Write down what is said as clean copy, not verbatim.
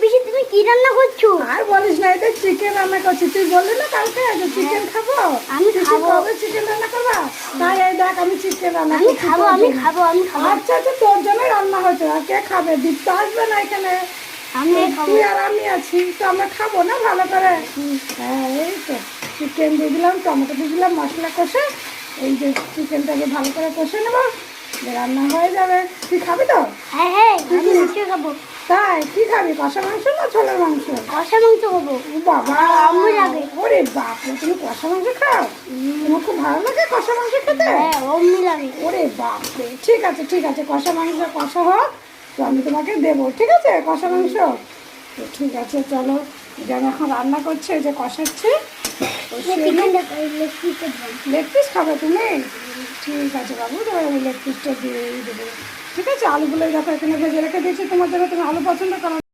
পিসি তুমি কি রান্না করছো? আর বলিস না, এটা চিকেন রান্না করছি। তুই বললি না কালকে যে চিকেন খাবো, আমি খাবো। কবে চিকেন রান্না করবা? তাই এই দেখ আমি চিকেন রান্না আমি করছি খাবো তোর আমি জন্য। খাবো আমি খাবো আচ্ছা আচ্ছা, তোর জন্যই রান্না হয়েছে। আর কে খাবে? দীপ্ত আসবে না এখানে, আমি খাবো। তুই আর আমি আছি তো আমরা খাবো না ভালো করে। হ্যাঁ এই তো চিকেন দিয়ে দিলাম, টমেটো দিয়ে দিলাম, মশলা কষে এই যে চিকেনটাকে ভালো করে কষে নেবো, রান্না হয়ে যাবে। তুই খাবি তো? হ্যাঁ হ্যাঁ আমি মাছ খাবো। তাই কি খাবি, কষা মাংস না ছোলার মাংস? কষা মাংস খাবো। ও বাবা, আম্মু যাবে। ওরে বাপরে, তুমি কষা মাংস খাও? তোমার খুব ভালো লাগে কষা মাংস খেতে? হ্যাঁ অমনি লাগে। ওরে বাপরে, ঠিক আছে ঠিক আছে, কষা মাংস কষা হোক, তো আমি তোমাকে দেবো, ঠিক আছে কষা মাংস। তো ঠিক আছে চলো, এটা আমি এখন রান্না করছি, এই যে কষাচ্ছি। লেগ পিস খাবে তুমি? ঠিক আছে বাবু, তোমার আমি লেগ পিসটা দিয়েই দেবো। ঠিক আছে, আলুগুলো দেখো এখানে ভেজে রেখে দিয়েছি তোমার জন্য, তুমি আলু পছন্দ করো।